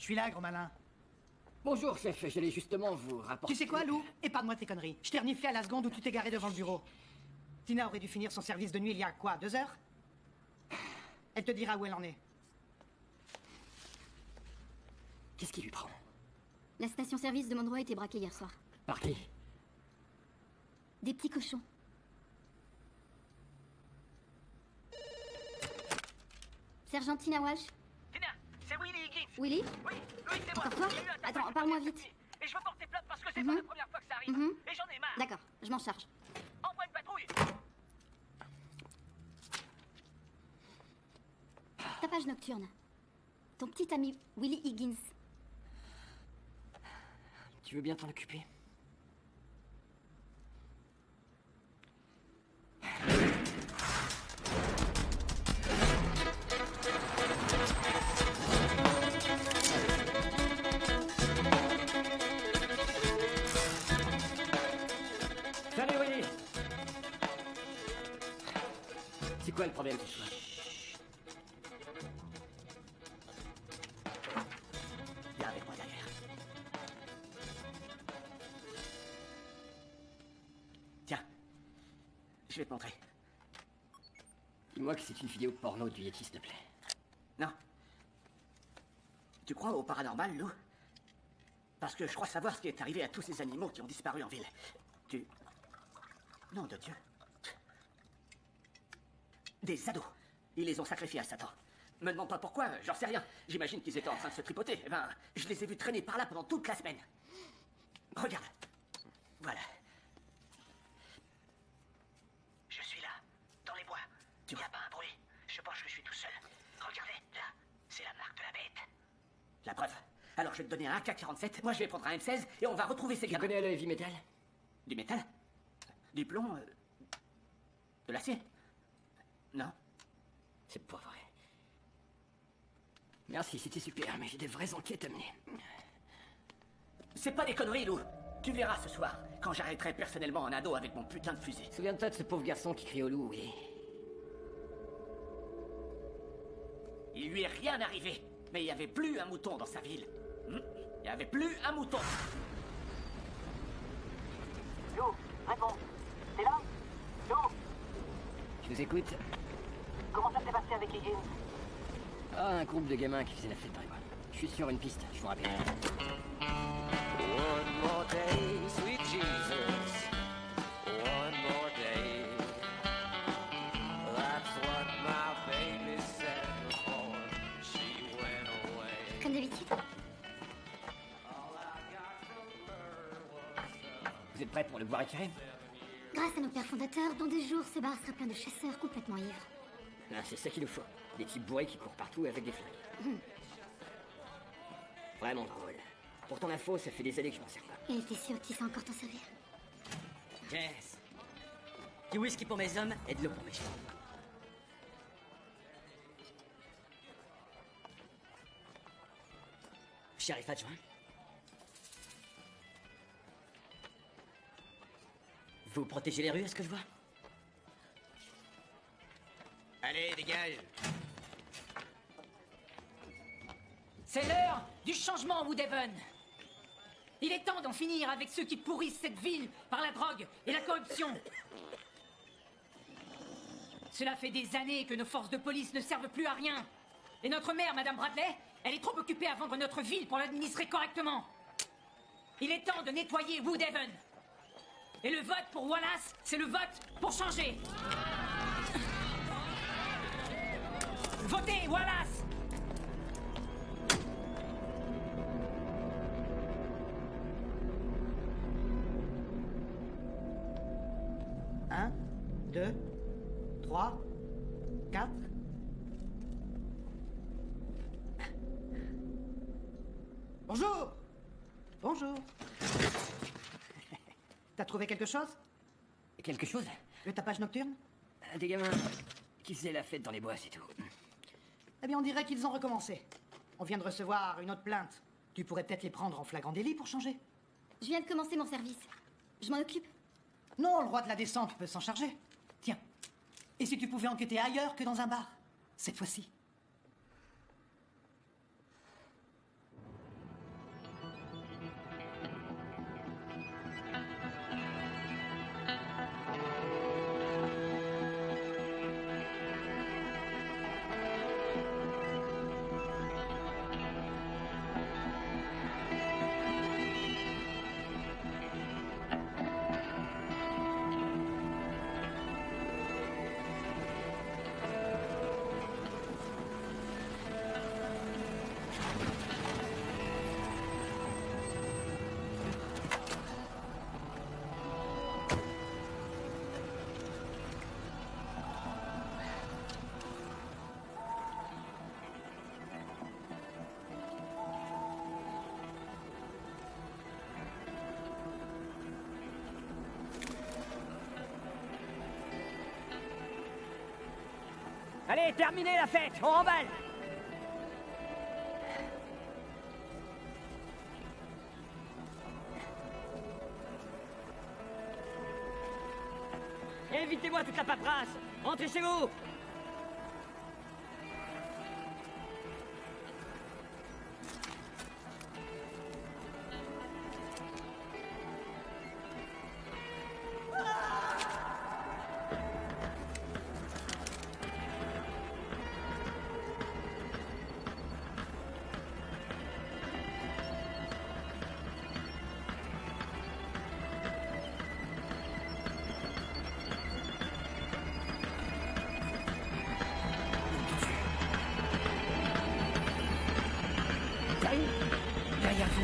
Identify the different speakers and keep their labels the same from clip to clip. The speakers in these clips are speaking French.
Speaker 1: Je suis là, gros malin.
Speaker 2: Bonjour, chef, j'allais justement vous rapporter...
Speaker 1: Tu sais quoi, Lou? Épargne-moi tes conneries. Je t'ai reniflé à la seconde où tu t'es garé devant le bureau. Tina aurait dû finir son service de nuit il y a quoi, 2 heures? Elle te dira où elle en est.
Speaker 2: Qu'est-ce qui lui prend?
Speaker 3: La station-service de Monroe a été braquée hier soir.
Speaker 2: Par qui?
Speaker 3: Des petits cochons. Sergent Tina Walsh?
Speaker 4: Tina, c'est Willy Higgins.
Speaker 3: Willy?
Speaker 4: Oui, c'est moi.
Speaker 3: Encore quoi?
Speaker 4: J'ai eu un tapage
Speaker 3: Attends,
Speaker 4: de
Speaker 3: parle-moi
Speaker 4: police
Speaker 3: vite.
Speaker 4: cette nuit. Et je veux porter plainte parce que c'est pas la première fois que ça arrive. Et j'en ai marre.
Speaker 3: D'accord, je m'en charge.
Speaker 4: Envoie une patrouille.
Speaker 3: Tapage nocturne. Ton petit ami Willy Higgins.
Speaker 2: Tu veux bien t'en occuper? Salut Willy! C'est quoi le problème ce soir? Viens avec moi derrière. Tiens, je vais te montrer. Dis-moi que c'est une vidéo porno du Yeti, s'il te plaît.
Speaker 4: Non. Tu crois au paranormal, Lou? Parce que je crois savoir ce qui est arrivé à tous ces animaux qui ont disparu en ville. Tu... Nom de Dieu. Des ados. Ils les ont sacrifiés à Satan. Me demande pas pourquoi, j'en sais rien. J'imagine qu'ils étaient en train de se tripoter. Eh ben, je les ai vus traîner par là pendant toute la semaine. Regarde. Voilà. Je suis là, dans les bois. Il n'y a pas un bruit. Je pense que je suis tout seul. Regardez, là, c'est la marque de la bête. La preuve. Alors je vais te donner un AK-47, moi je vais prendre un M16 et on va retrouver ces
Speaker 2: Tu
Speaker 4: gamins.
Speaker 2: connais le heavy metal?
Speaker 4: Du métal? Du plomb? De l'acier? Non.
Speaker 2: C'est pas vrai. Merci, c'était super, mais j'ai des vraies enquêtes à mener.
Speaker 4: C'est pas des conneries, Lou. Tu verras ce soir, quand j'arrêterai personnellement un ado avec mon putain de fusil.
Speaker 2: Souviens-toi de ce pauvre garçon qui crie au loup, Willy.
Speaker 4: Il lui est rien arrivé. Mais il n'y avait plus un mouton dans sa ville. Il n'y avait plus un mouton. Lou, réponds. T'es là? Lou,
Speaker 2: Je vous écoute.
Speaker 4: comment ça s'est passé avec Higgins?
Speaker 2: Ah, un groupe de gamins qui faisait la fête dans les bois. Je suis sur une piste, je vous rappelle.
Speaker 5: One more day, sweet Jesus. One more day. That's what my baby said before she went away.
Speaker 3: Comme d'habitude.
Speaker 2: Vous êtes prêts pour le boire éclairé?
Speaker 3: Grâce à nos pères fondateurs, dans 2 jours, ce bar sera plein de chasseurs complètement ivres.
Speaker 2: Ah, c'est ça qu'il nous faut. Des types bourrés qui courent partout avec des flingues. Vraiment drôle. Pour ton info, ça fait des années que je m'en sers pas.
Speaker 3: Et t'es sûr que tu sais encore t'en servir?
Speaker 6: Yes. Du whisky pour mes hommes et de l'eau pour mes chevaux. Shérif adjoint. Vous protégez les rues, est-ce que je vois?
Speaker 5: Allez, dégage.
Speaker 7: C'est l'heure du changement, Woodhaven. Il est temps d'en finir avec ceux qui pourrissent cette ville par la drogue et la corruption. Cela fait des années que nos forces de police ne servent plus à rien. Et notre maire, Madame Bradley, elle est trop occupée à vendre notre ville pour l'administrer correctement. Il est temps de nettoyer Woodhaven. Et le vote pour Wallace, c'est le vote pour changer. Votez Wallace!
Speaker 1: 1, 2, 3, 4. Bonjour! Bonjour. T'as trouvé quelque chose?
Speaker 2: Quelque chose?
Speaker 1: Le tapage nocturne?
Speaker 2: Des gamins qui faisaient la fête dans les bois, c'est tout.
Speaker 1: Eh bien, on dirait qu'ils ont recommencé. On vient de recevoir une autre plainte. Tu pourrais peut-être les prendre en flagrant délit pour changer.
Speaker 3: Je viens de commencer mon service. Je m'en occupe.
Speaker 1: Non, le roi de la descente peut s'en charger. Tiens. Et si tu pouvais enquêter ailleurs que dans un bar? Cette fois-ci.
Speaker 2: Allez, terminez la fête, on remballe. Évitez-moi toute la paperasse. Rentrez chez vous.
Speaker 1: Derrière vous.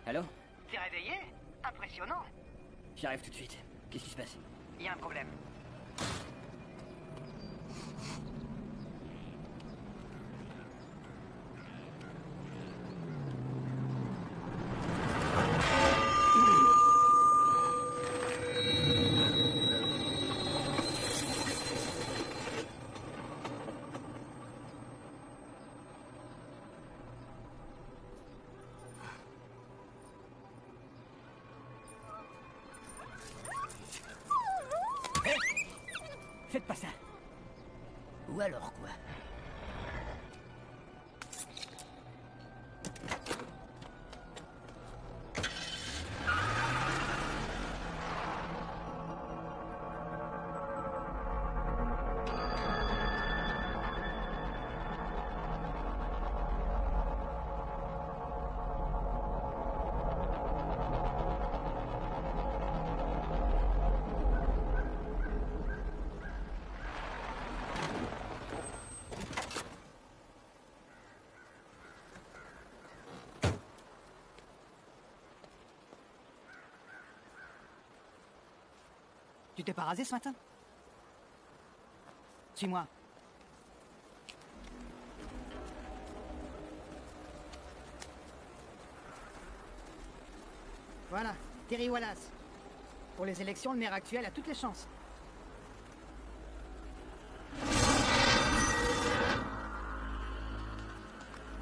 Speaker 2: Allô?
Speaker 1: T'es réveillé? Impressionnant.
Speaker 2: J'arrive tout de suite. Qu'est-ce qui se passe?
Speaker 1: Il y a un problème.
Speaker 2: Faites pas ça. Ou alors quoi?
Speaker 1: Tu t'es pas rasé ce matin? Suis-moi. Voilà, Terry Wallace. Pour les élections, le maire actuel a toutes les chances.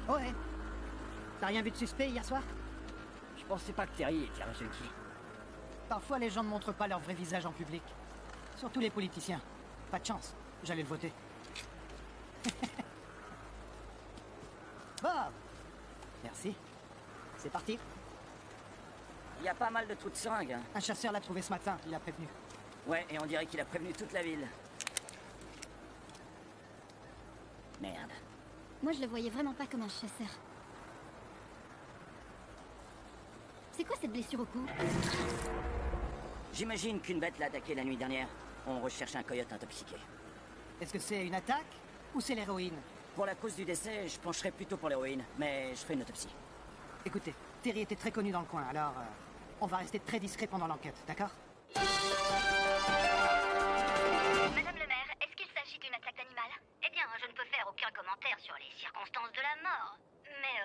Speaker 1: Oh ouais. T'as rien vu de suspect hier soir?
Speaker 2: Je pensais pas que Terry était un junkie.
Speaker 1: Parfois, les gens ne montrent pas leur vrai visage en public. Surtout les politiciens. Pas de chance, j'allais le voter. Bob! Merci. C'est parti.
Speaker 6: Il y a pas mal de trous de seringue. Hein.
Speaker 1: Un chasseur l'a trouvé ce matin, il a prévenu.
Speaker 6: Ouais, et on dirait qu'il a prévenu toute la ville. Merde.
Speaker 3: Moi, je le voyais vraiment pas comme un chasseur. C'est quoi cette blessure au cou?
Speaker 6: J'imagine qu'une bête l'a attaqué la nuit dernière. On recherche un coyote intoxiqué.
Speaker 1: Est-ce que c'est une attaque ou c'est l'héroïne?
Speaker 6: Pour la cause du décès, je pencherais plutôt pour l'héroïne, mais je ferai une autopsie.
Speaker 1: Écoutez, Terry était très connu dans le coin, alors on va rester très discret pendant l'enquête, d'accord?
Speaker 8: Madame le maire, est-ce qu'il s'agit d'une attaque d'animal? Eh bien, je ne peux faire aucun commentaire sur les circonstances de la mort. Mais,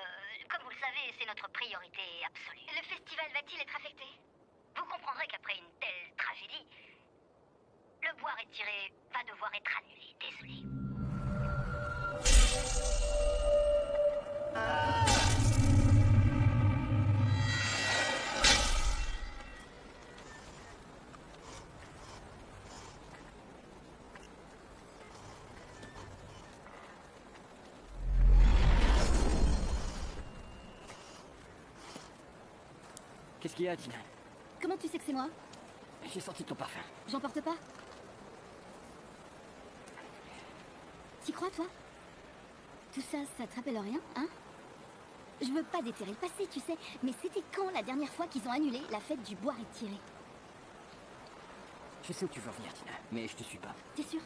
Speaker 8: comme vous le savez, c'est notre priorité absolue. Le festival va-t-il être affecté? Vous comprendrez qu'après une telle tragédie, le bois retiré va devoir être annulé. Désolé.
Speaker 2: Qu'est-ce qu'il y a, Tina?
Speaker 3: Comment tu sais que c'est moi?
Speaker 2: J'ai senti ton parfum.
Speaker 3: J'en porte pas? T'y crois, toi? Tout ça, ça te rappelle rien, hein? Je veux pas déterrer le passé, tu sais, mais c'était quand la dernière fois qu'ils ont annulé la fête du bois retiré?
Speaker 2: Je sais où tu veux en venir, Tina, mais je te suis pas.
Speaker 3: T'es sûr?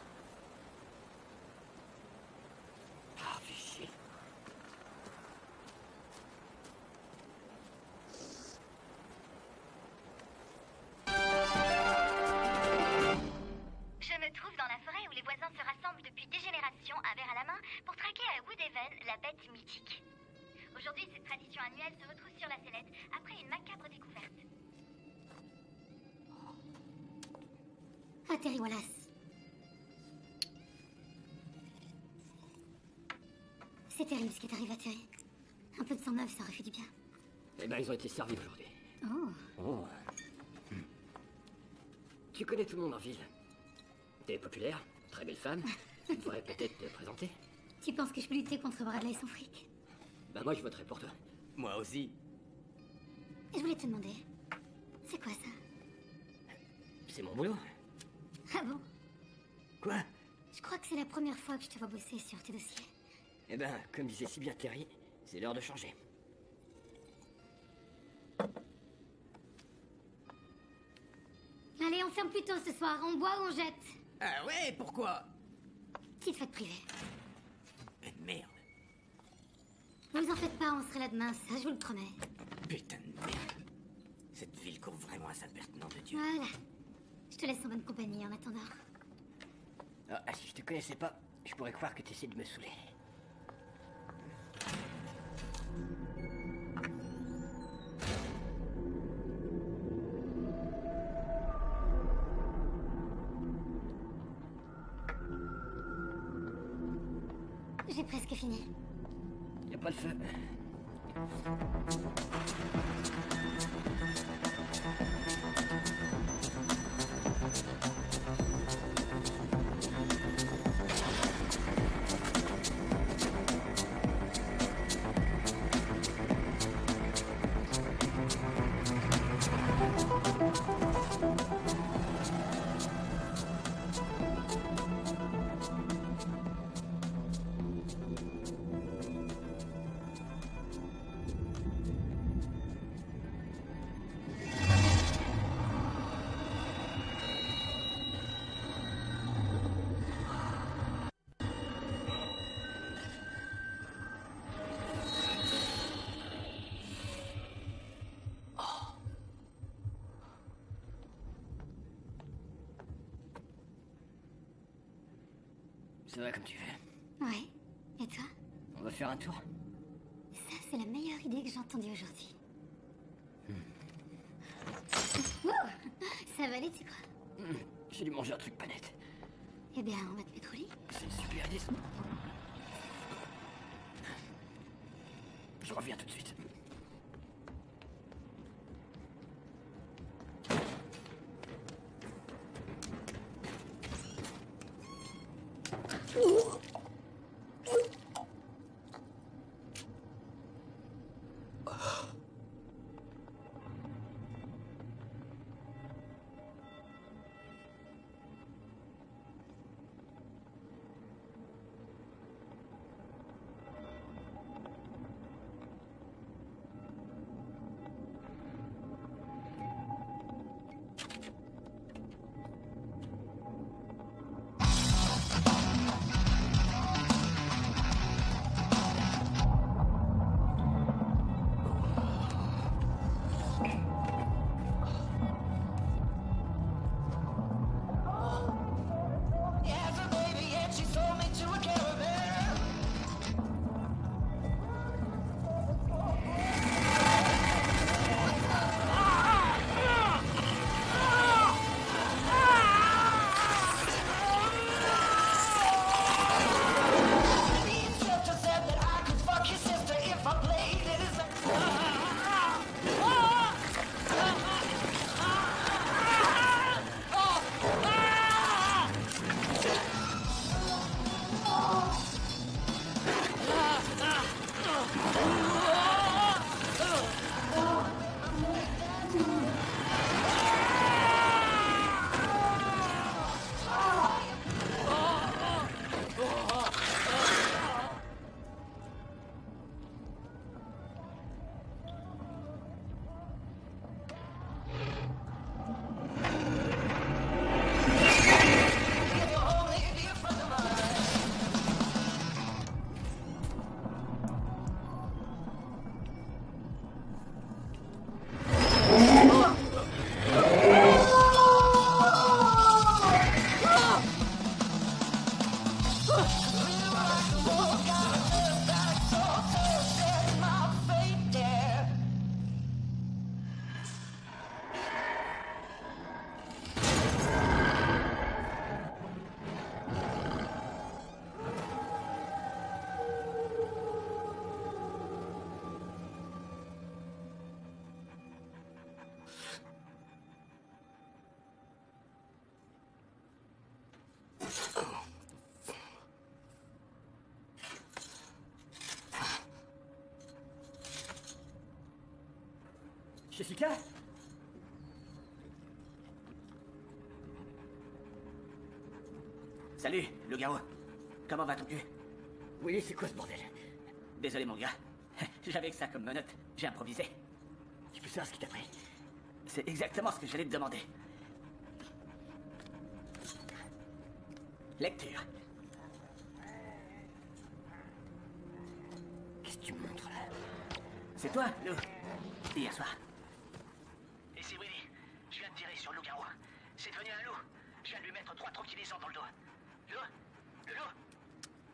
Speaker 2: Ah, fais chier.
Speaker 8: Je me trouve dans la forêt où les voisins se rassemblent depuis des générations, un verre à la main, pour traquer à Woodhaven la bête mythique. Aujourd'hui, cette tradition annuelle se retrouve sur la sellette après une macabre découverte.
Speaker 3: Ah, Terry Wallace. C'est terrible ce qui t'arrive à Terry. Un peu de sang neuf, ça aurait fait du bien.
Speaker 2: Eh ben, ils ont été servis aujourd'hui.
Speaker 3: Oh,
Speaker 2: Oh. Tu connais tout le monde en ville. T'es populaire, très belle femme. Tu devrais peut-être te présenter.
Speaker 3: tu penses que je peux lutter contre Bradley et son fric?
Speaker 2: Bah moi, je voterai pour toi.
Speaker 6: Moi aussi.
Speaker 3: Je voulais te demander, c'est quoi ça?
Speaker 2: C'est mon boulot.
Speaker 3: Ah bon?
Speaker 6: Quoi?
Speaker 3: Je crois que c'est la première fois que je te vois bosser sur tes dossiers.
Speaker 2: Eh ben, comme disait si bien Terry, c'est l'heure de changer.
Speaker 3: Allez, on ferme plus tôt ce soir, on boit ou on jette?
Speaker 6: Ah ouais, pourquoi?
Speaker 3: Petite fête privée.
Speaker 6: Mais merde.
Speaker 3: Vous en faites pas, on sera là demain, ça je vous le promets.
Speaker 6: Putain de merde. Cette ville court vraiment à sa perte, nom de Dieu.
Speaker 3: Voilà. Je te laisse en bonne compagnie en attendant.
Speaker 2: Ah, si je te connaissais pas, je pourrais croire que tu essaies de me saouler.
Speaker 3: J'ai presque fini.
Speaker 2: Y a pas de feu. Ça va comme tu veux.
Speaker 3: Ouais. Et toi?
Speaker 2: On va faire un tour.
Speaker 3: Ça, c'est la meilleure idée que j'ai entendue aujourd'hui. Wow, ça va aller, tu crois?
Speaker 2: J'ai dû manger un truc pas net.
Speaker 3: Eh bien, on va te mettre au lit.
Speaker 2: C'est une super idée, ça. Je reviens tout de suite. Jessica?
Speaker 4: Salut, le garou. Comment va ton cul?
Speaker 2: Oui, c'est quoi ce bordel?
Speaker 4: Désolé, mon gars. J'avais que ça comme menotte. J'ai improvisé.
Speaker 2: Tu peux savoir ce qui t'a pris?
Speaker 4: C'est exactement ce que j'allais te demander. Lecture.
Speaker 2: Qu'est-ce que tu me montres là?
Speaker 4: C'est toi, Lou? Hier soir.
Speaker 9: Et c'est Willy. Je viens de tirer sur loup-garou. C'est devenu un loup. Je viens de lui mettre 3 tranquillisants dans le dos. Loup? Le loup?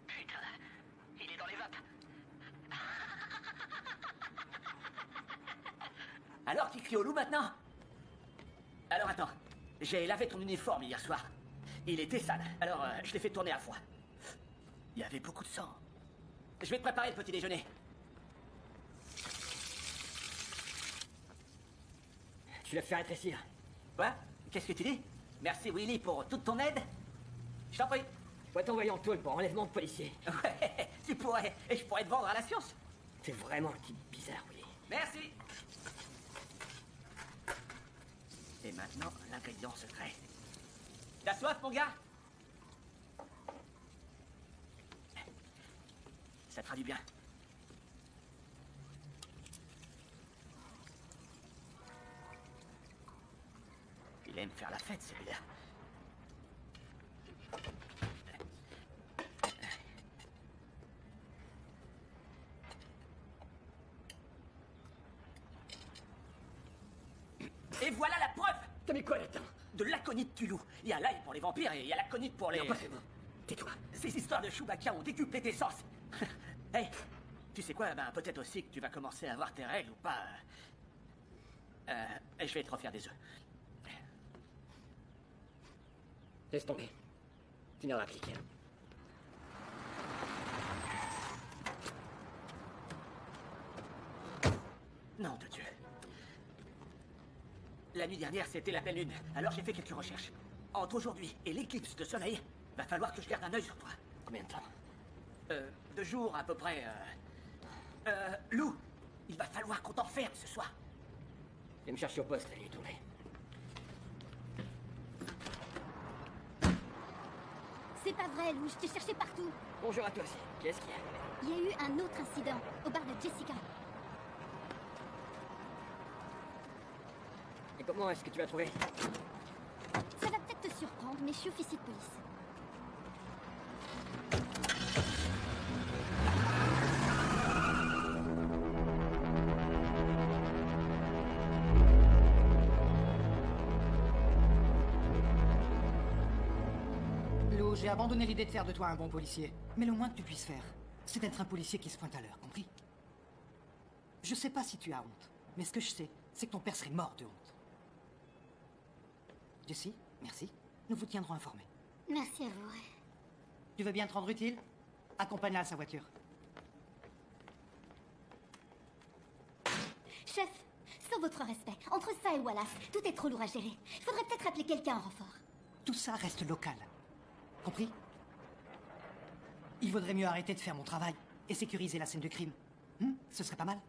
Speaker 9: Putain, il est dans les vapes.
Speaker 4: Alors tu cries au loup maintenant? Alors attends. J'ai lavé ton uniforme hier soir. Il était sale, alors je l'ai fait tourner à froid. Il y avait beaucoup de sang. Je vais te préparer le petit déjeuner.
Speaker 2: Tu l'as fait rétrécir.
Speaker 4: Quoi? Qu'est-ce que tu dis? Merci Willy pour toute ton aide. Je t'en prie.
Speaker 2: Je pourrais t'envoyer en tôle pour enlèvement de policier.
Speaker 4: Ouais, tu pourrais. Et je pourrais te vendre à la science.
Speaker 2: T'es vraiment un type bizarre, Willy.
Speaker 4: Merci. Et maintenant, l'ingrédient secret. T'as soif, mon gars? Ça te fera du bien. Il aime faire la fête, celui-là. Et voilà la preuve!
Speaker 2: T'as mis quoi là-dedans?
Speaker 4: De l'aconite du loup. Il y a l'ail pour les vampires et il y a l'aconite pour les...
Speaker 2: Non, pas c'est bon. Tais-toi.
Speaker 4: Ces histoires de Chewbacca ont décuplé tes sens. Hey, tu sais quoi? Ben, peut-être aussi que tu vas commencer à avoir tes règles ou pas. Je vais te refaire des œufs.
Speaker 2: Laisse tomber. Tu n'auras appliqué.
Speaker 4: Nom de Dieu. La nuit dernière, c'était la pleine lune. Alors j'ai fait quelques recherches. Entre aujourd'hui et l'éclipse de soleil, va falloir que je garde un œil sur toi.
Speaker 2: Combien de temps?
Speaker 4: 2 jours à peu près. Lou, il va falloir qu'on t'enferme ce soir.
Speaker 2: Viens me chercher au poste la nuit tournée.
Speaker 3: C'est pas vrai, Lou, je t'ai cherché partout.
Speaker 2: Bonjour à toi aussi. Qu'est-ce qu'il y a?
Speaker 3: Il y a eu un autre incident, au bar de Jessica.
Speaker 2: Et comment est-ce que tu l'as trouvé?
Speaker 3: Ça va peut-être te surprendre, mais je suis officier de police.
Speaker 1: Lou, j'ai abandonné l'idée de faire de toi un bon policier. Mais le moins que tu puisses faire, c'est d'être un policier qui se pointe à l'heure, compris? Je sais pas si tu as honte, mais ce que je sais, c'est que ton père serait mort de honte. Jessie, merci. Nous vous tiendrons informés.
Speaker 3: Merci à vous.
Speaker 1: Tu veux bien te rendre utile? Accompagne-la à sa voiture.
Speaker 3: Chef, sans votre respect, entre ça et Wallace, tout est trop lourd à gérer. Faudrait peut-être appeler quelqu'un en renfort.
Speaker 1: Tout ça reste local. Compris? Il vaudrait mieux arrêter de faire mon travail et sécuriser la scène de crime. Ce serait pas mal.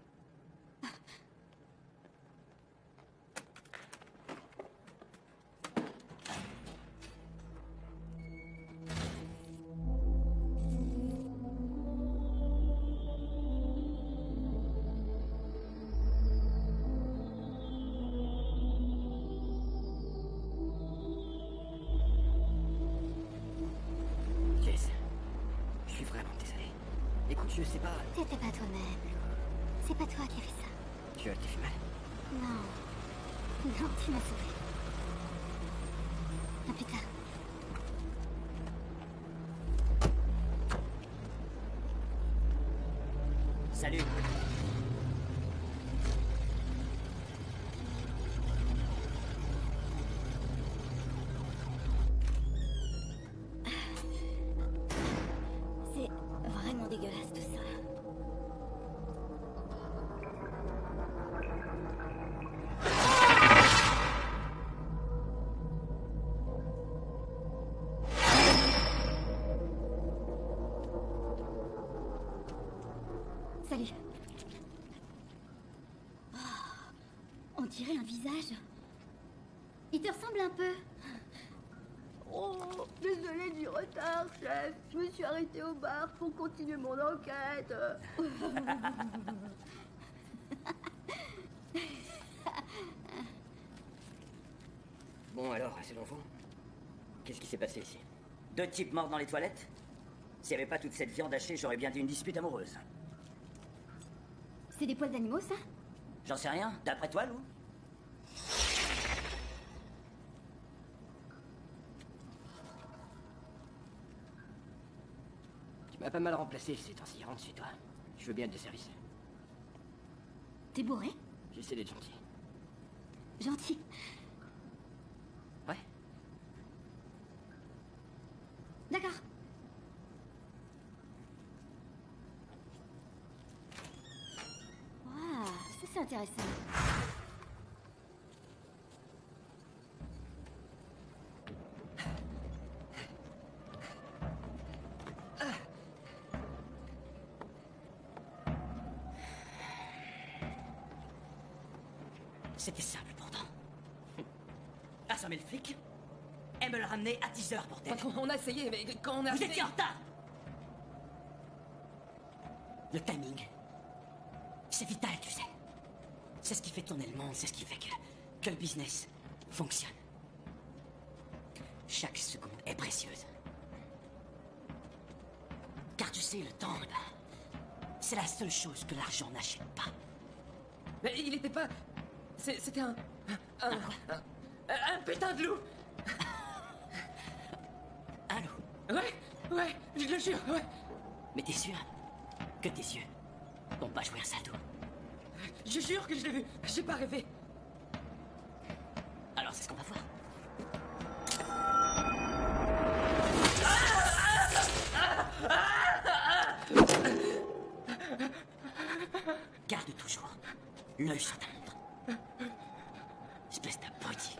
Speaker 2: Jess, je suis vraiment désolé. Écoute, je sais pas...
Speaker 3: T'étais pas toi-même, Lou. C'est pas toi qui as fait ça.
Speaker 2: Tu t'es fait mal?
Speaker 3: Non. Non, tu m'as sauvé. À plus tard.
Speaker 6: Salut.
Speaker 3: C'est vraiment dégueulasse tout ça. Salut. Oh, on dirait un visage. Il te ressemble un peu.
Speaker 10: Oh, désolé du retard, chef. Je me suis arrêtée au bar pour continuer mon enquête.
Speaker 4: Bon alors, c'est l'enfant. Qu'est-ce qui s'est passé ici?
Speaker 6: 2 types morts dans les toilettes? S'il n'y avait pas toute cette viande hachée, j'aurais bien dit une dispute amoureuse.
Speaker 3: C'est des poils d'animaux, ça?
Speaker 6: J'en sais rien. D'après toi, Lou?
Speaker 2: Tu m'as pas mal remplacé ces temps-ci, rentre chez toi. Je veux bien être de service.
Speaker 3: T'es bourré?
Speaker 2: J'essaie d'être gentil.
Speaker 3: Gentil.
Speaker 2: Ouais.
Speaker 3: D'accord. Waouh, ça c'est intéressant.
Speaker 6: C'était simple pourtant. Assommer le flic et me le ramener à 10 heures, bordel.
Speaker 1: Patron, on a essayé, mais quand on a...
Speaker 6: Vous étiez en retard. Le timing, c'est vital, tu sais. C'est ce qui fait tourner le monde, c'est ce qui fait que le business fonctionne. Chaque seconde est précieuse. Car tu sais, le temps, eh ben, c'est la seule chose que l'argent n'achète pas.
Speaker 1: Mais il était pas... C'était un putain de loup.
Speaker 6: Un loup?
Speaker 1: Ouais, je le jure, ouais.
Speaker 6: Mais t'es sûr que tes yeux n'ont pas joué un sale tour?
Speaker 1: Je jure que je l'ai vu, j'ai pas rêvé.
Speaker 6: Alors c'est ce qu'on va voir. Garde toujours l'œil sur ta montre. Espèce d'abruti.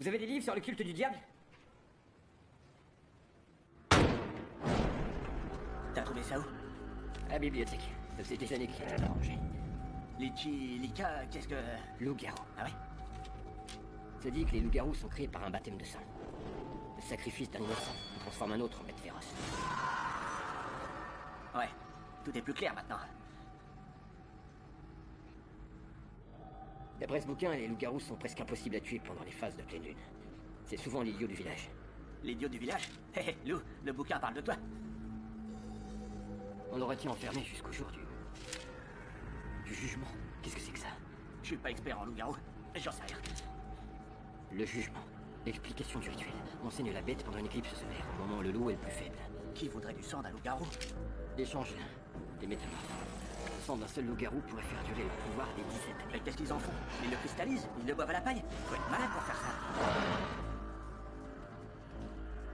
Speaker 4: Vous avez des livres sur le culte du diable?
Speaker 9: T'as trouvé ça où?
Speaker 2: À la bibliothèque. Ça faisait des années qu'il était arrangé.
Speaker 9: Lika, qu'est-ce que...
Speaker 2: Loup-garou.
Speaker 9: Ah ouais?
Speaker 2: Ça dit que les loups-garous sont créés par un baptême de sang. Le sacrifice d'un innocent transforme un autre en bête féroce.
Speaker 9: Ouais, tout est plus clair maintenant.
Speaker 2: D'après ce bouquin, les loups-garous sont presque impossibles à tuer pendant les phases de pleine lune. C'est souvent l'idiot du village.
Speaker 9: L'idiot du village? Hé hé, Lou, le bouquin parle de toi.
Speaker 2: On l'aurait été enfermé jusqu'au jour du jugement. Qu'est-ce que c'est que ça?
Speaker 9: Je suis pas expert en loup-garou. J'en sais rien.
Speaker 2: Le jugement. L'explication du rituel. Enseigne la bête pendant une éclipse solaire, au moment où le loup est le plus faible.
Speaker 9: Qui voudrait du sang d'un loup-garou?
Speaker 2: L'échange des métamorphes. Le sang d'un seul loup-garou pourrait faire durer le pouvoir des dizaines d'années.
Speaker 9: Mais qu'est-ce qu'ils en font? Ils le cristallisent? Ils le boivent à la paille? Faut être malin pour faire ça.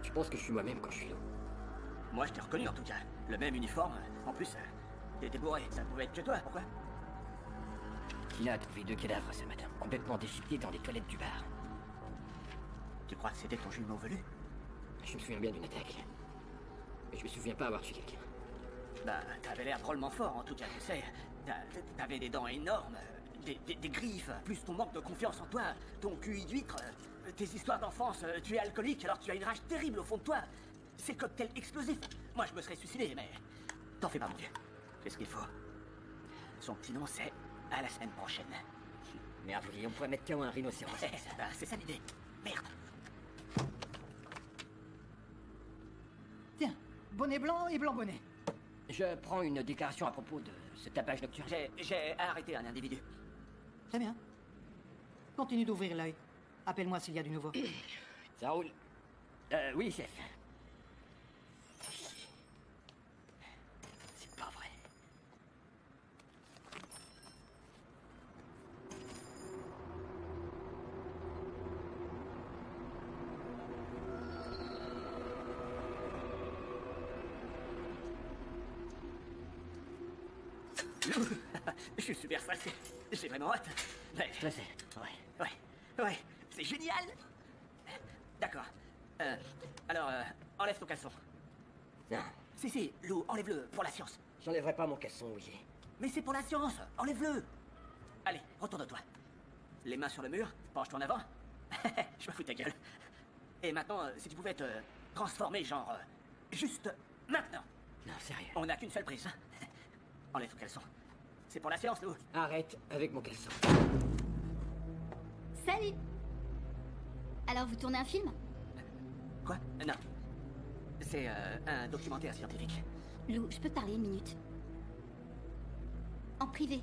Speaker 2: Je pense que je suis moi-même quand je suis loup.
Speaker 9: Moi, je t'ai reconnu en tout cas. Le même uniforme. En plus, t'étais bourré. Ça pouvait être que toi. Pourquoi?
Speaker 2: Tina a trouvé 2 cadavres ce matin, complètement déchiquetés dans les toilettes du bar.
Speaker 9: Tu crois que c'était ton jumeau velu?
Speaker 2: Je me souviens bien d'une attaque. Mais je me souviens pas avoir tué quelqu'un.
Speaker 9: Bah, t'avais l'air drôlement fort en tout cas, tu sais. T'avais des dents énormes, des griffes, plus ton manque de confiance en toi, ton QI d'huître, tes histoires d'enfance, tu es alcoolique alors tu as une rage terrible au fond de toi. C'est le cocktail explosif. Moi je me serais suicidé, mais t'en fais pas mon Dieu. Fais ce qu'il faut.
Speaker 4: Son petit nom, c'est à la semaine prochaine.
Speaker 2: Merde, Willy, on pourrait mettre KO un rhinocéros.
Speaker 4: C'est ça l'idée. Merde.
Speaker 1: Tiens, bonnet blanc et blanc bonnet.
Speaker 2: Je prends une déclaration à propos de ce tapage nocturne.
Speaker 4: J'ai arrêté un individu.
Speaker 1: Très bien. Continue d'ouvrir l'œil. Appelle-moi s'il y a du nouveau.
Speaker 2: Ça roule. Oui, chef. C'est pas vrai.
Speaker 4: Je suis super stressé. J'ai vraiment hâte. Ouais.
Speaker 2: Stressé.
Speaker 4: Ouais. C'est génial. D'accord. Alors, enlève ton caleçon.
Speaker 2: Non,
Speaker 4: Si, Lou, enlève-le pour la science.
Speaker 2: j'enlèverai pas mon caleçon, Willy.
Speaker 4: Mais c'est pour la science. Enlève-le. Allez, retourne-toi. Les mains sur le mur, penche-toi en avant. Je me fous de ta gueule. Et maintenant, si tu pouvais te transformer, genre, juste maintenant.
Speaker 2: Non, sérieux.
Speaker 4: On n'a qu'une seule prise. Enlève ton caleçon. C'est pour la science, Lou.
Speaker 2: Arrête avec mon caleçon.
Speaker 3: Salut. Alors, vous tournez un film?
Speaker 4: Quoi? Non. C'est un documentaire scientifique.
Speaker 3: Lou, je peux te parler une minute? En privé.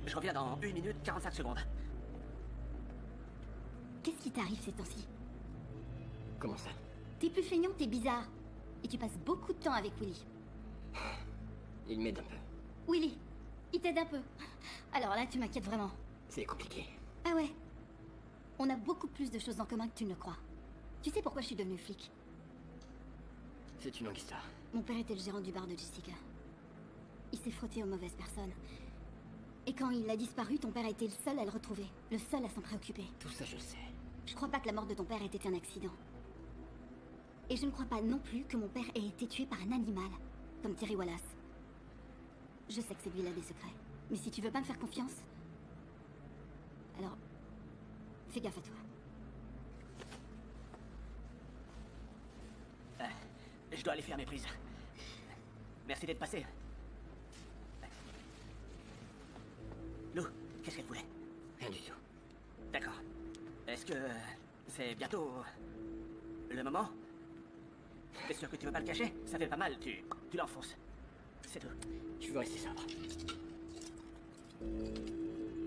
Speaker 4: Je reviens dans 1 minute 45 secondes.
Speaker 3: Qu'est-ce qui t'arrive ces temps-ci?
Speaker 2: Comment ça?
Speaker 3: T'es plus feignant, t'es bizarre. Et tu passes beaucoup de temps avec Willy.
Speaker 2: Il m'aide un peu.
Speaker 3: Willy, il t'aide un peu. Alors là, tu m'inquiètes vraiment.
Speaker 2: C'est compliqué.
Speaker 3: Ah ouais. On a beaucoup plus de choses en commun que tu ne le crois. Tu sais pourquoi je suis devenue flic?
Speaker 2: C'est une longue histoire.
Speaker 3: Mon père était le gérant du bar de Jessica. Il s'est frotté aux mauvaises personnes. Et quand il a disparu, ton père a été le seul à le retrouver. Le seul à s'en préoccuper.
Speaker 2: Tout ça, je sais.
Speaker 3: Je crois pas que la mort de ton père ait été un accident. Et je ne crois pas non plus que mon père ait été tué par un animal, comme Terry Wallace. Je sais que c'est lui là des secrets. Mais si tu veux pas me faire confiance... Alors... fais gaffe à toi.
Speaker 4: Je dois aller faire mes prises. Merci d'être passé. Lou, qu'est-ce qu'elle voulait?
Speaker 2: Rien du tout.
Speaker 4: D'accord. Est-ce que c'est bientôt le moment? T'es sûr que tu veux pas le cacher? Ça fait pas mal, tu l'enfonces. C'est tout.
Speaker 2: Tu veux rester sobre.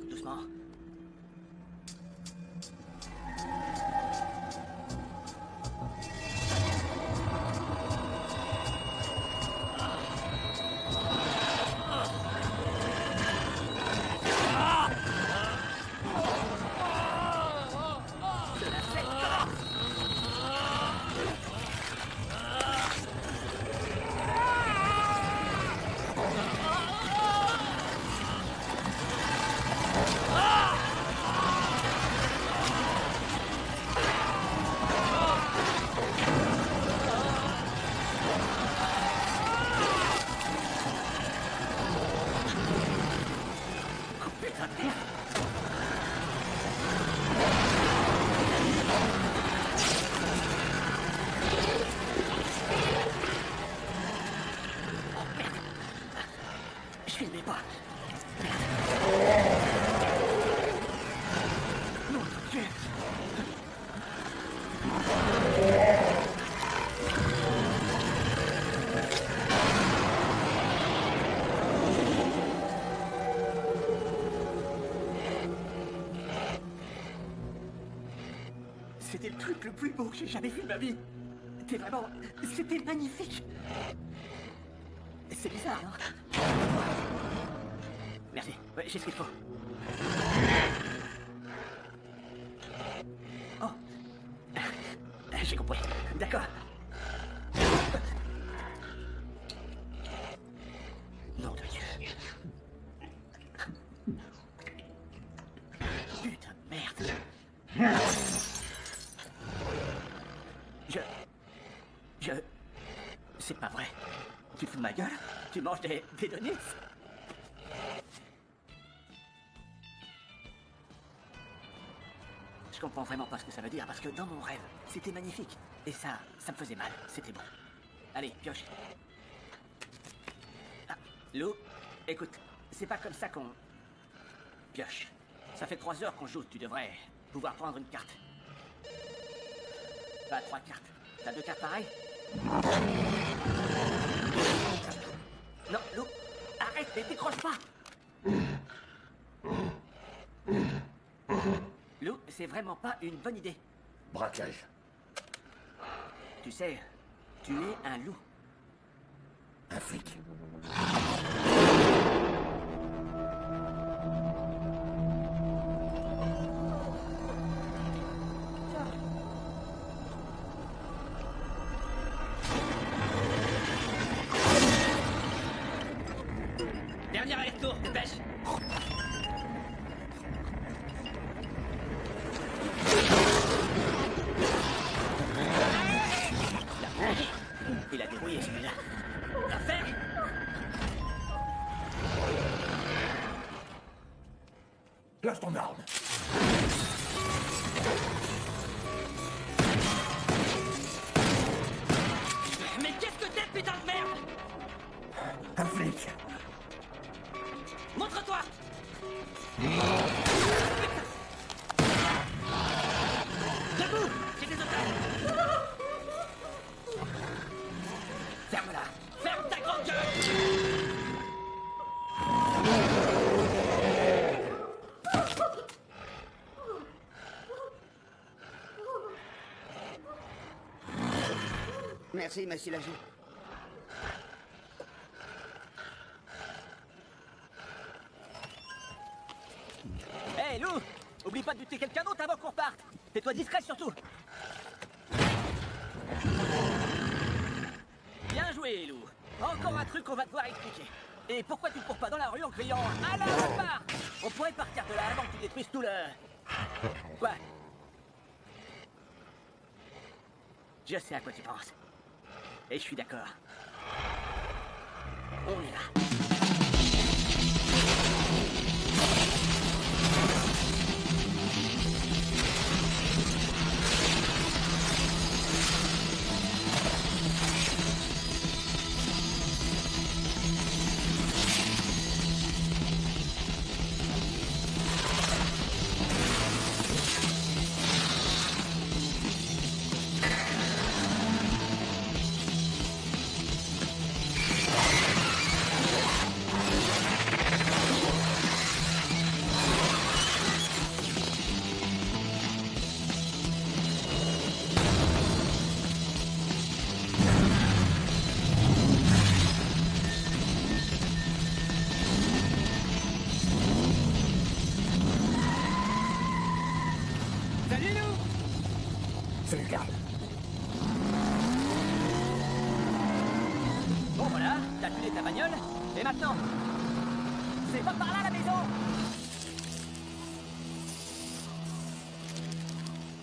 Speaker 4: Doucement. C'était le truc le plus beau que j'ai jamais vu de ma vie. C'était vraiment... C'était magnifique. C'est bizarre, non? Merci. Ouais, j'ai ce qu'il faut. Oh. J'ai compris. D'accord. Nom de Dieu. Putain de merde. C'est pas vrai. Tu te fous de ma gueule? Tu manges des donuts? Je comprends vraiment pas ce que ça veut dire, parce que dans mon rêve, c'était magnifique. Et ça me faisait mal. C'était bon. Allez, pioche. Lou, écoute, c'est pas comme ça qu'on... pioche. Ça fait 3 heures qu'on joue, tu devrais pouvoir prendre une carte. Pas 3 cartes. T'as 2 cartes pareilles? Non, Lou, arrête, ne décroche pas. Lou, c'est vraiment pas une bonne idée.
Speaker 11: Braquage.
Speaker 4: Tu sais, tu es un loup.
Speaker 11: Un flic.
Speaker 4: Dernier aller-retour, dépêche. Il a débrouillé celui-là. La faire.
Speaker 11: Place ton arme.
Speaker 4: Mais qu'est-ce que t'es, putain de merde?
Speaker 11: Un flic.
Speaker 4: Montre-toi. Debout. J'ai des otages. Ferme-la. Ferme ta grande gueule.
Speaker 2: Merci, monsieur l'agent.
Speaker 4: Hé, Lou! Oublie pas de buter quelqu'un d'autre avant qu'on reparte. Fais-toi discret surtout. Bien joué, Lou. Encore un truc qu'on va devoir expliquer. Et pourquoi tu cours pas dans la rue en criant « Alors, on part !» On pourrait partir de là avant que tu détruises tout le... Quoi? Je sais à quoi tu penses. Et je suis d'accord. On y va.
Speaker 11: Salut, Carl.
Speaker 4: Bon voilà, t'as tué ta bagnole. Et maintenant? C'est pas par là la maison!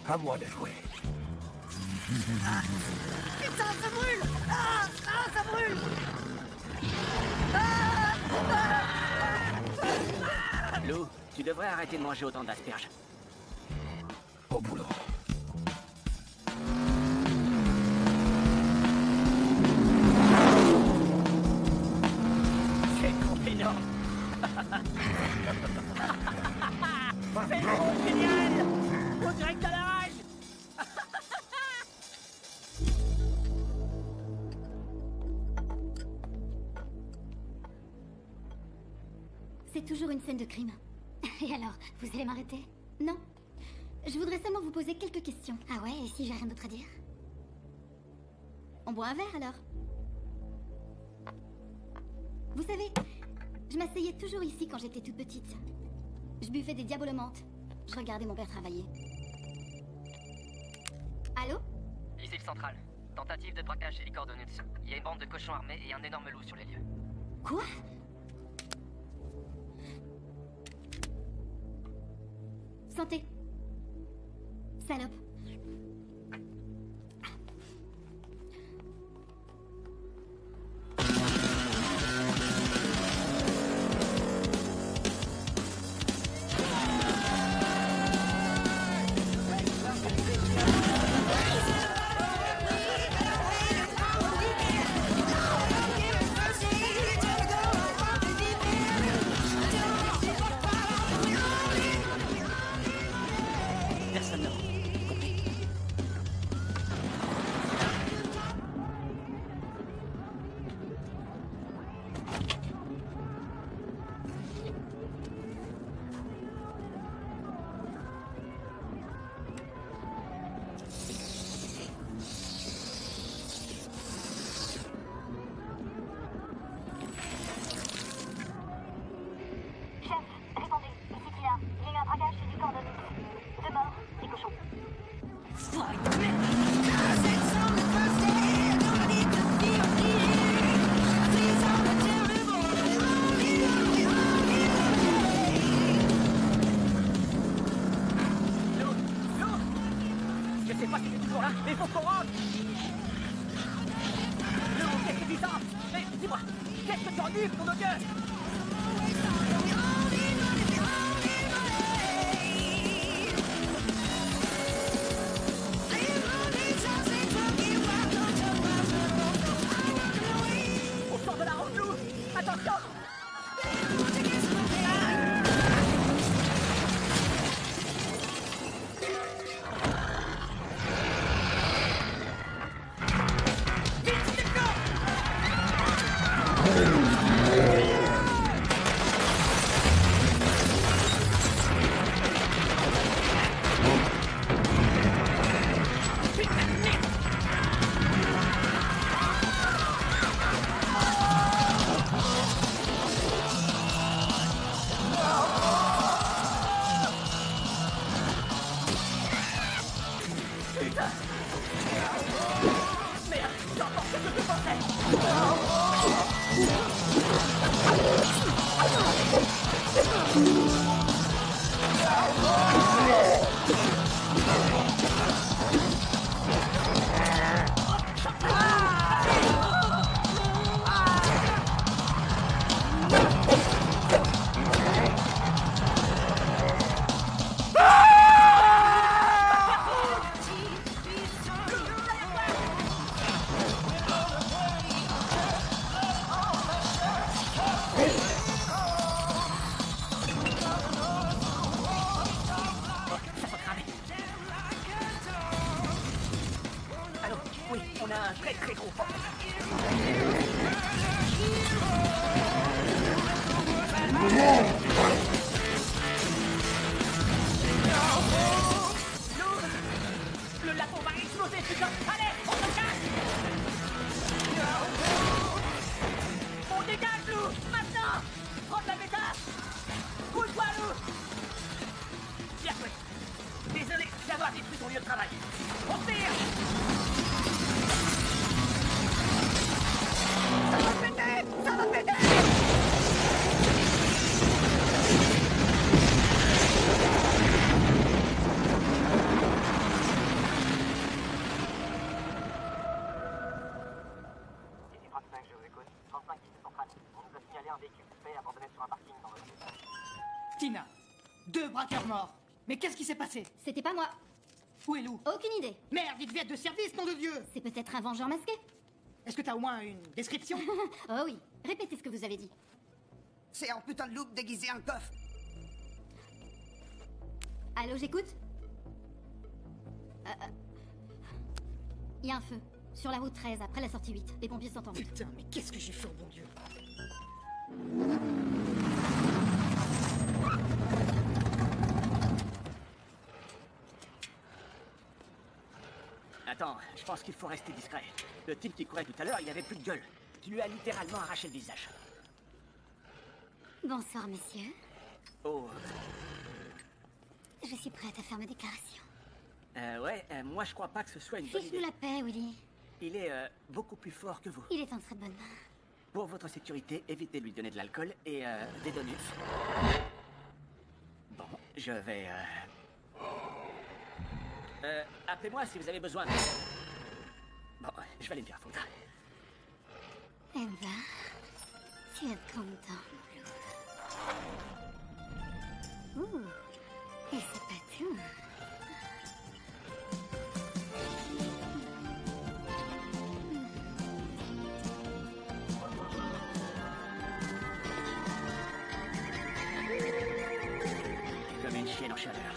Speaker 11: À moi de jouer.
Speaker 10: Putain, ça brûle! Ça brûle!
Speaker 4: Lou, tu devrais arrêter de manger autant d'asperges.
Speaker 11: Au boulot.
Speaker 4: C'est trop énorme! C'est trop génial! On dirait que t'as la rage!
Speaker 3: C'est toujours une scène de crime. Et alors, vous allez m'arrêter? Non. Je voudrais seulement vous poser quelques questions. Ah ouais, et si j'ai rien d'autre à dire? On boit un verre alors? Vous savez, je m'asseyais toujours ici quand j'étais toute petite. Je buvais des diabolomantes. Je regardais mon père travailler. Allô?
Speaker 12: Ici le central. Tentative de braquage et coordonnées. Il y a une bande de cochons armés et un énorme loup sur les lieux.
Speaker 3: Quoi? Santé. Salope.
Speaker 9: Hein? Mais faut qu'on rentre! Lou, qu'est-ce que tu sens? Mais dis-moi, qu'est-ce que tu ennuies, pour nos dieux? On sort de la route, Lou! Attention!
Speaker 1: Tina, 2 braqueurs morts. Mais qu'est-ce qui s'est passé?
Speaker 3: C'était pas moi.
Speaker 1: Où est Lou?
Speaker 3: Aucune idée.
Speaker 1: Merde, il devait être de service, nom de Dieu!
Speaker 3: C'est peut-être un vengeur masqué.
Speaker 1: Est-ce que t'as au moins une description?
Speaker 3: Oh oui. Répétez ce que vous avez dit.
Speaker 13: C'est un putain de loup déguisé en coffre.
Speaker 3: Allô, j'écoute? Il y a un feu. Sur la route 13, après la sortie 8. Les pompiers sont en route.
Speaker 1: Putain, mais qu'est-ce que j'ai fait au bon Dieu?
Speaker 9: Attends, je pense qu'il faut rester discret. Le type qui courait tout à l'heure, il avait plus de gueule. Tu lui as littéralement arraché le visage.
Speaker 3: Bonsoir, messieurs.
Speaker 9: Oh.
Speaker 3: Je suis prête à faire ma déclaration.
Speaker 9: Moi je crois pas que ce soit une bonne
Speaker 3: Fiche-nous
Speaker 9: idée.
Speaker 3: la paix, Willy.
Speaker 9: Il est beaucoup plus fort que vous.
Speaker 3: Il est en très bonne main.
Speaker 9: Pour votre sécurité, évitez de lui donner de l'alcool et des donuts. Bon, je vais... appelez-moi si vous avez besoin. Bon, je vais aller me faire foutre.
Speaker 3: Eh ben, tu es content, mon loup. Ouh, et c'est pas tout.
Speaker 9: Comme une chienne en chaleur.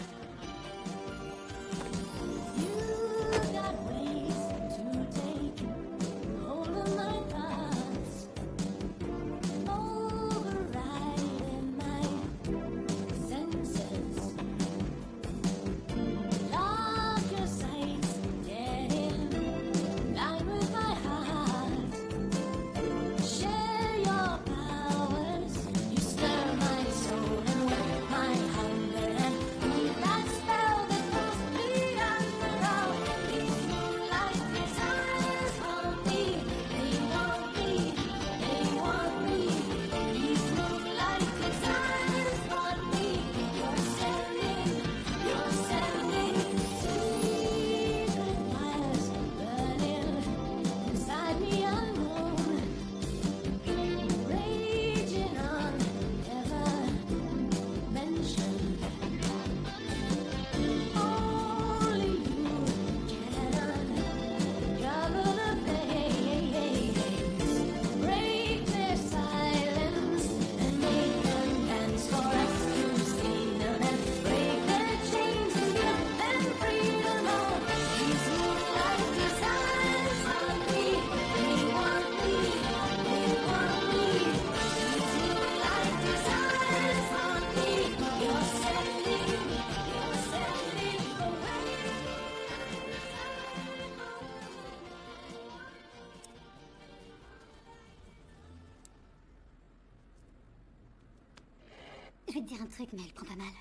Speaker 3: dire un truc, mais elle prend pas mal.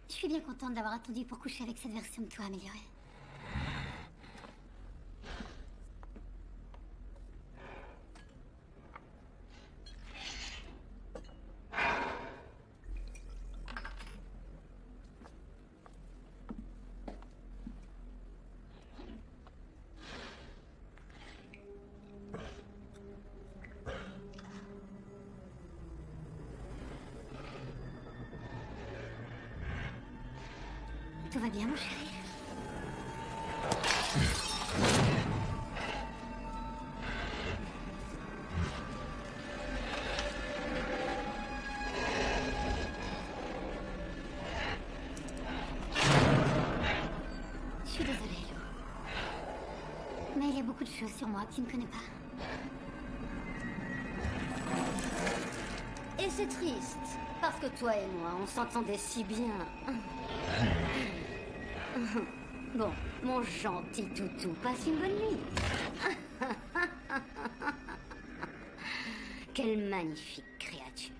Speaker 3: Je suis bien contente d'avoir attendu pour coucher avec cette version de toi améliorée. Tout va bien, mon chéri? Je suis désolée, Lou. Mais il y a beaucoup de choses sur moi que tu ne connais pas. Et c'est triste, parce que toi et moi, on s'entendait si bien. Bon, mon gentil toutou, passe une bonne nuit. Quelle magnifique créature.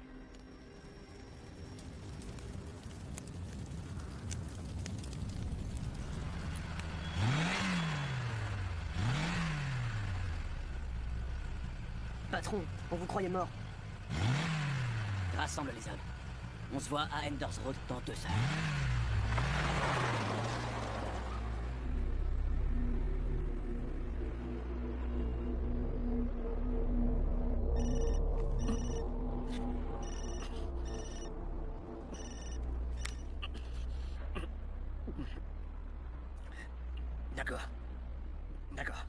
Speaker 2: Patron, on vous croyait mort.
Speaker 6: Rassemble les hommes. On se voit à Enders Road dans 2 heures.
Speaker 2: D'accord. D'accord.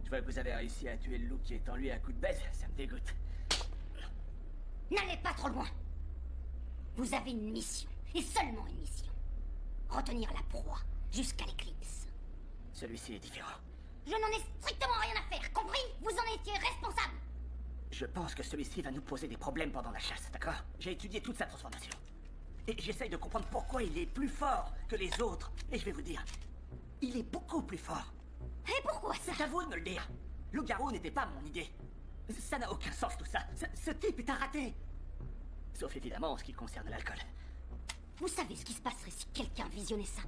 Speaker 2: Je vois que vous avez réussi à tuer le loup qui est en lui à coup de baise, ça me dégoûte.
Speaker 3: N'allez pas trop loin. Vous avez une mission, et seulement une mission. Retenir la proie jusqu'à l'éclipse.
Speaker 2: Celui-ci est différent.
Speaker 3: Je n'en ai strictement rien à faire, compris? Vous en étiez responsable.
Speaker 2: Je pense que celui-ci va nous poser des problèmes pendant la chasse, d'accord? J'ai étudié toute sa transformation. Et j'essaye de comprendre pourquoi il est plus fort que les autres. Et je vais vous dire, il est beaucoup plus fort.
Speaker 3: Et pourquoi ça?
Speaker 2: C'est à vous de me le dire. Loup-garou n'était pas mon idée. Ça n'a aucun sens tout ça. Ce type est un raté. Sauf évidemment en ce qui concerne l'alcool.
Speaker 3: Vous savez ce qui se passerait si quelqu'un visionnait ça?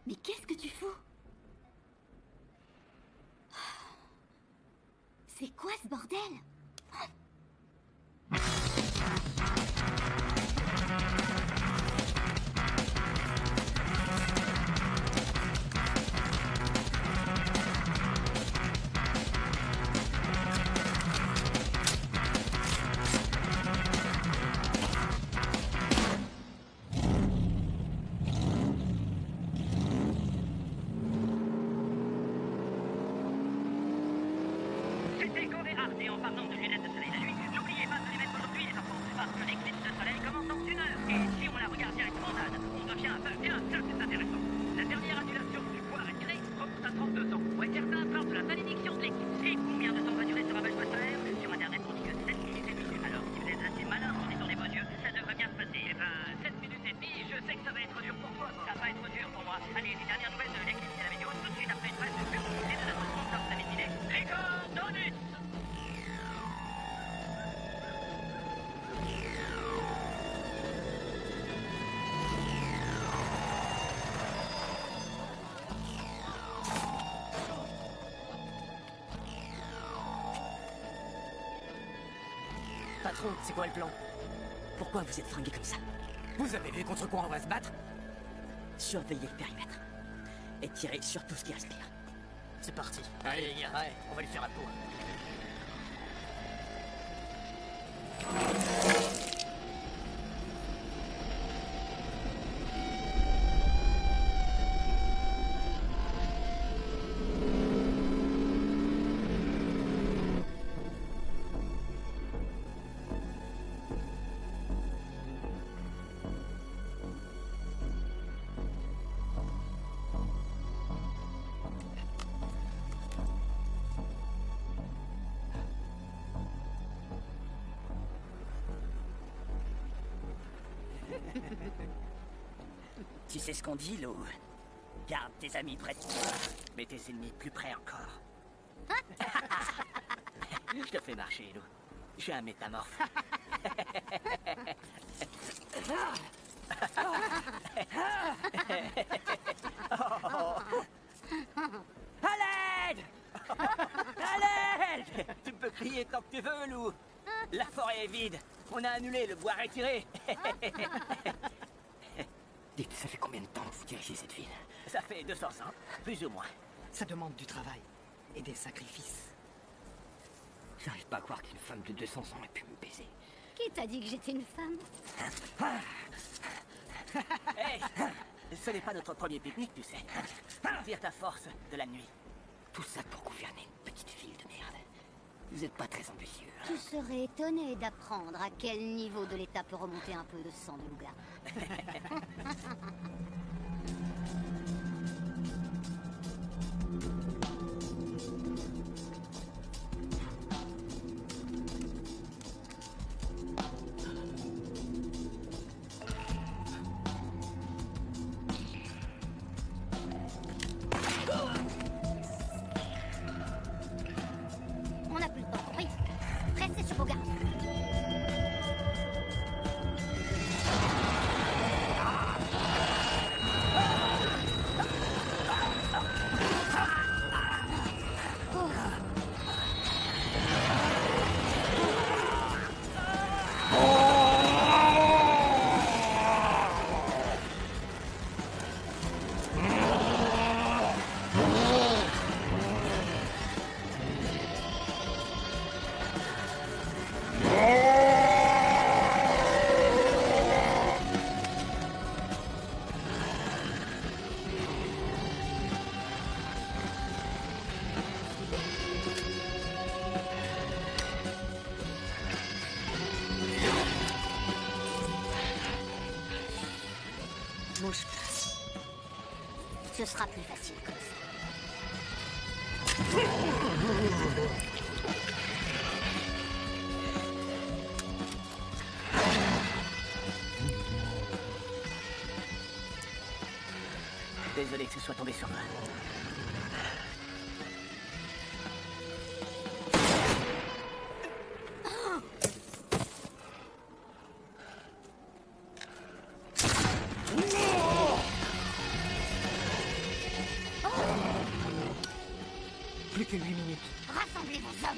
Speaker 3: Mais qu'est-ce que tu fous? C'est quoi ce bordel?
Speaker 4: C'était Covéra, et en parlant de lunettes de soleil la nuit, n'oubliez pas de les mettre aujourd'hui, les enfants, parce que l'éclipse de soleil commence dans 1 heure. Et si on la regarde directement d'âne, on devient aveugle. Tiens, ça c'est intéressant. La dernière annulation du poids retiré remonte à 32 ans. Ouais, certains parlent de la malédiction de l'éclipse. Et combien de temps va durer ce ravagement solaire? Sur Internet, on dit que 7 minutes et demie. Alors, si vous êtes assez malin pour détourner vos yeux, ça devrait bien se passer. Eh ben, 7 minutes et demie, je sais que ça va être dur pour toi. Ça va être dur pour moi. Allez, les dernières nouvelles de l'éclipse et la vidéo tout de suite après une brève de publicité de notre sponsor de la matinée, Record Donuts.
Speaker 2: Patron, c'est quoi le plan?
Speaker 6: Pourquoi vous êtes fringué comme ça?
Speaker 2: Vous avez vu contre quoi on va se battre?
Speaker 6: surveillez le périmètre. Et tirez sur tout ce qui respire.
Speaker 2: C'est parti. Allez les gars, ouais, on va lui faire un pot.
Speaker 4: Tu sais ce qu'on dit, Lou? Garde tes amis près de toi, mais tes ennemis plus près encore. Je te fais marcher, Lou. Je suis un métamorphe. À l'aide! À l'aide! Tu peux crier tant que tu veux, Lou. La forêt est vide. On a annulé le bois retiré.
Speaker 6: Dites, ça fait combien de temps que vous dirigez cette ville?
Speaker 4: Ça fait 200 ans, plus ou moins.
Speaker 1: Ça demande du travail et des sacrifices.
Speaker 6: J'arrive pas à croire qu'une femme de 200 ans ait pu me baiser.
Speaker 3: Qui t'a dit que j'étais une femme?
Speaker 4: Hey, ce n'est pas notre premier pique-nique, tu sais. Tire ta force de la nuit.
Speaker 6: Tout ça pour gouverner une petite ville de merde. Vous êtes pas très ambitieux. Hein?
Speaker 3: Tu serais étonné d'apprendre à quel niveau de l'état peut remonter un peu de sang de loup-garou. On n'a plus le temps, oui. Restez sur vos gardes. Bouge. Ce sera plus facile comme ça.
Speaker 4: Désolé que ce soit tombé sur moi.
Speaker 1: Plus que 8 minutes.
Speaker 3: Rassemblez vos hommes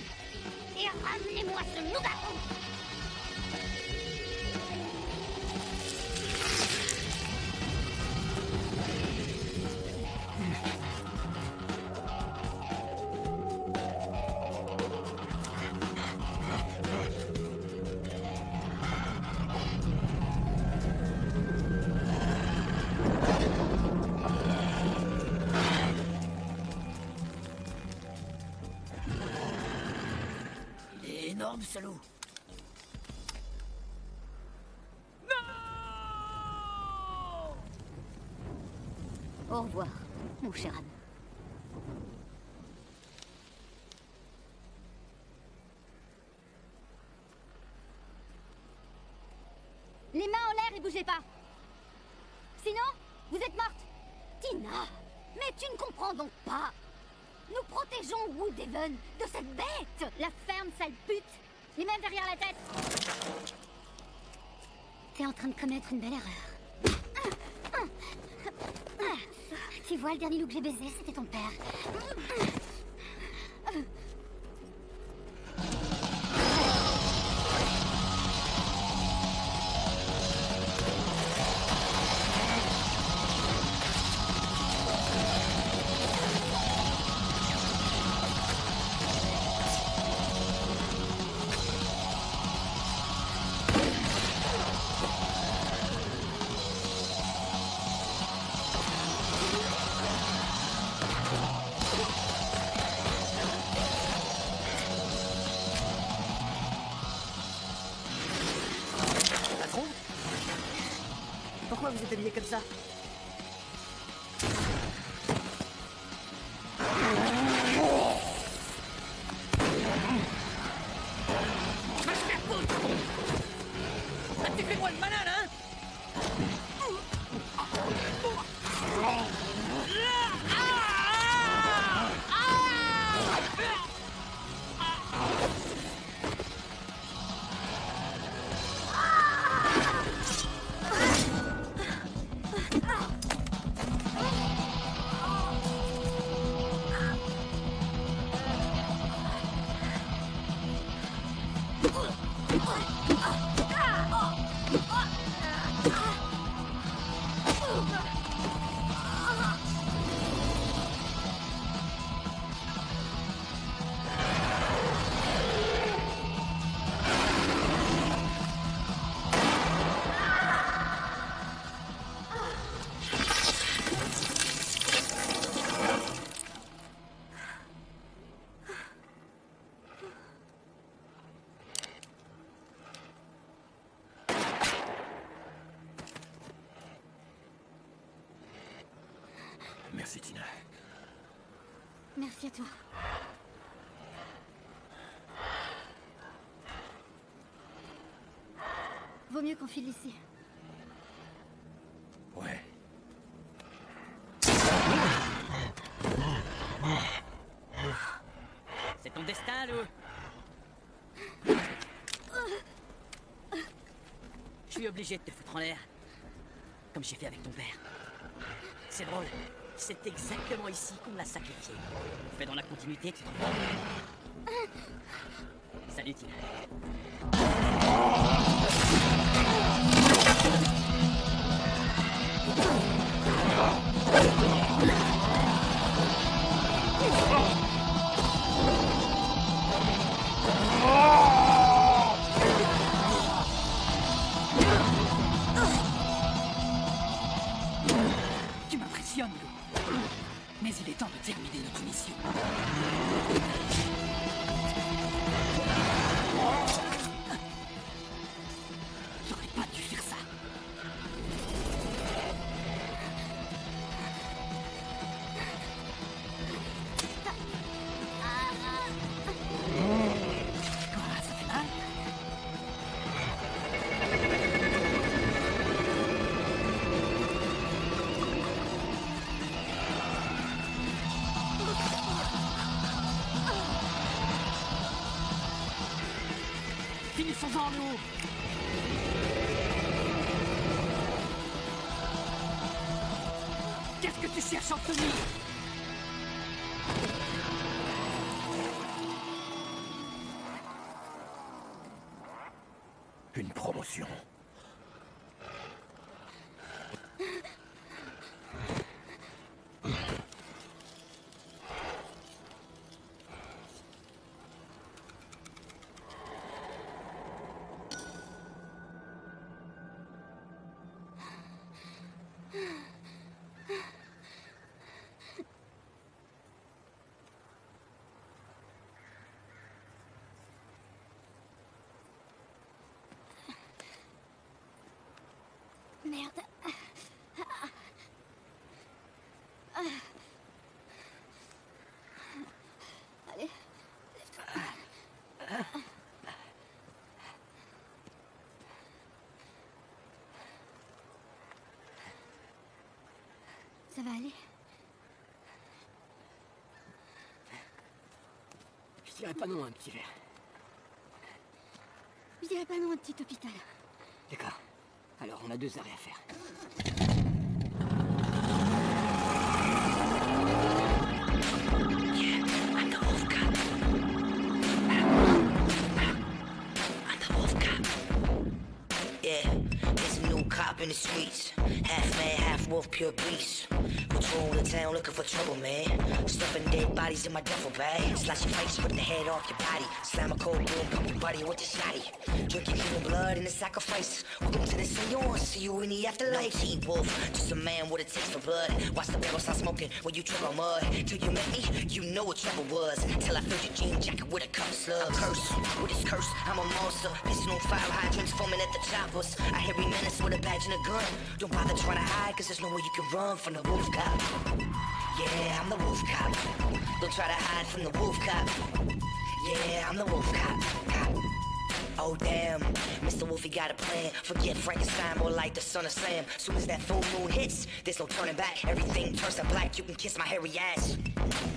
Speaker 3: et ramenez-moi ce loup-garou.
Speaker 4: Il est énorme, ce loup.
Speaker 3: Au revoir, mon cher ami. Les mains en l'air et bougez pas. Sinon, vous êtes morte. Tina, mais tu ne comprends donc pas. Nous protégeons Woodhaven de cette bête. La ferme, sale pute. Les mains derrière la tête. T'es en train de commettre une belle erreur. Tu vois, le dernier loup que j'ai baisé, c'était ton père.
Speaker 6: Pourquoi vous êtes habillé comme ça?
Speaker 2: Va se faire foutre! Ah, tu fais moi le malin, hein?
Speaker 11: Merci, Tina.
Speaker 3: Merci à toi. Vaut mieux qu'on file ici.
Speaker 11: Ouais.
Speaker 6: C'est ton destin, Lou. Je suis obligé de te foutre en l'air. Comme j'ai fait avec ton père. C'est drôle. C'est exactement ici qu'on l'a sacrifié. Fais dans la continuité, tu t'en vas. Salut, Tina.
Speaker 1: Tu m'impressionnes, Lou. Mais il est temps de terminer notre mission. J'aurais pas dû faire ça. Quoi, ça fait mal? Finissons-en, Lou. Qu'est-ce que tu cherches, Anthony?
Speaker 11: Une promotion.
Speaker 3: Merde. Allez. Ça va aller?
Speaker 2: Je dirais pas non à un petit verre.
Speaker 3: Je dirais pas non, un petit hôpital.
Speaker 2: D'accord. Alors, on a 2 arrêts à faire.
Speaker 14: I'm the wolf cop. I'm the wolf cop. Yeah, there's a new cop in the streets. Half man, half wolf, pure beast. patrol the town looking for trouble, man. Stuffing dead bodies in my duffel bag. Slash your face, rip the head off your body. Slam a cold boom, pump your body with the shotty. Drinking human blood in the sacrifice. Welcome to the seance, see you in the afterlife. No Teen Wolf, just a man with a taste for blood. Watch the barrel start smoking when you trip on mud. Till you met me, you know what trouble was. Till I filled your jean jacket with a cup of slugs. A curse, with this curse, I'm a monster. Pissing on fire hydrants, foaming at the choppers. I hear menace with a badge and a gun. Don't bother trying to hide, cause there's no way you can run from the wolf cop. Yeah, I'm the wolf cop. Don't try to hide from the wolf cop. Yeah, I'm the wolf cop. Oh damn, Mr. Wolfie got a plan. Forget Frankenstein, more like the son of Sam. Soon as that full moon hits, there's no turning back. Everything turns to black, you can kiss my hairy ass.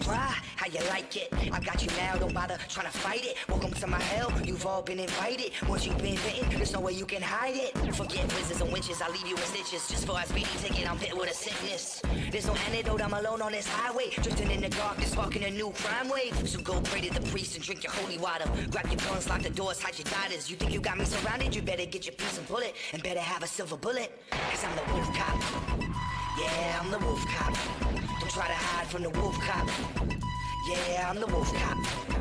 Speaker 14: Why? How you like it? I got you now, don't bother trying to fight it. Welcome to my hell, you've all been invited. Once you've been bitten, there's no way you can hide it. Forget wizards and winches, I'll leave you with stitches. Just for a speeding ticket, I'm hit with a sickness. There's no antidote, I'm alone on this highway. Drifting in the darkness, sparking a new crime wave. So go pray to the priest and drink your holy water. Grab your guns, lock the doors, hide your daughters. You think you got me surrounded? You better get your piece and bullet. And better have a silver bullet, cause I'm the wolf cop. Yeah, I'm the wolf cop. Don't try to hide from the wolf cop. Yeah, I'm the wolf cop.